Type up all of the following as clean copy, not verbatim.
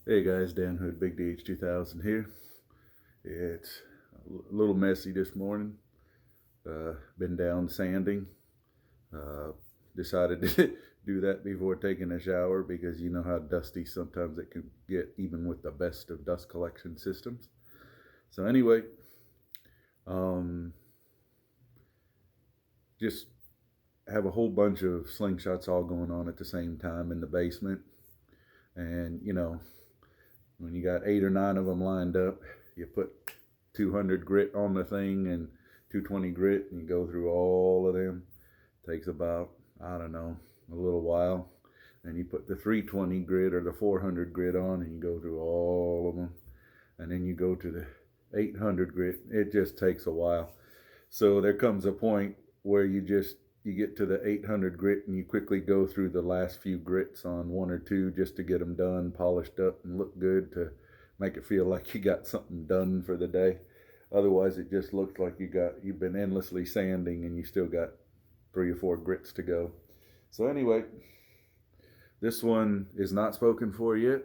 Hey guys, Dan Hood, Big DH 2000 here. It's a little messy this morning. Been down sanding. Uh, Decided to do that before taking a shower because you know how dusty sometimes it can get, even with the best of dust collection systems. So anyway, um, just have a whole bunch of slingshots all going on at the same time in the basement, and when you got 8 or 9 of them lined up, you put 200 grit on the thing and 220 grit, and you go through all of them. Takes about, I don't know, a little while. And you put the 320 grit or the 400 grit on, and you go through all of them. And then you go to the 800 grit. It just takes a while. So there comes a point where you get to the 800 grit and you quickly go through the last few grits on 1 or 2 just to get them done, polished up, and look good, to make it feel like you got something done for the day. Otherwise, it just looks like you've been endlessly sanding and you still got 3 or 4 grits to go. So anyway, this one is not spoken for yet.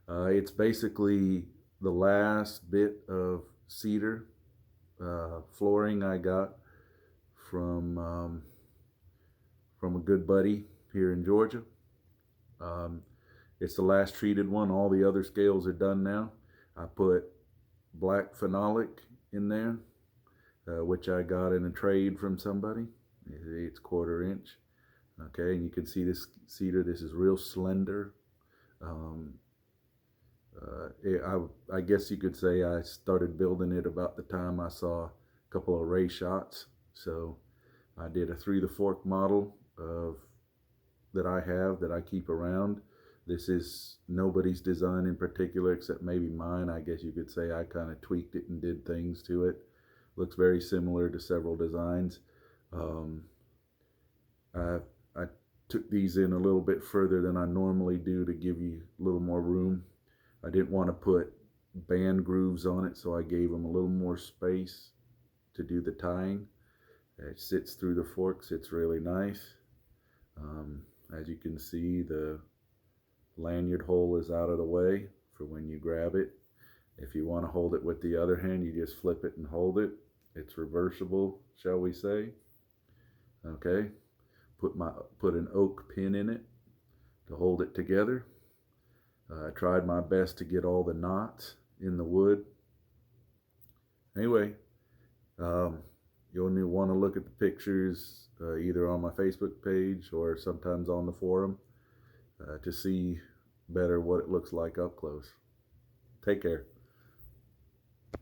It's basically the last bit of cedar flooring I got from a good buddy here in Georgia. Um, it's the last treated one. All the other scales are done now. I put black phenolic in there, which I got in a trade from somebody. It's 1/4 inch. Okay, and you can see this cedar. This is real slender. Um, I guess you could say I started building it about the time I saw a couple of ray shots. So I did a through the fork model of that I keep around. This is nobody's design in particular except maybe mine. I guess you could say I kind of tweaked it and did things to it. Looks very similar to several designs. Um, I, I took these in a little bit further than I normally do to give you a little more room. I didn't want to put band grooves on it, so I gave them a little more space to do the tying. It sits through the forks. It's really nice. As you can see, the lanyard hole is out of the way for when you grab it. If you want to hold it with the other hand, you just flip it and hold it. It's reversible, shall we say. Okay. Put an oak pin in it to hold it together. I tried my best to get all the knots in the wood. Anyway, you'll want to look at the pictures either on my Facebook page or sometimes on the forum to see better what it looks like up close. Take care.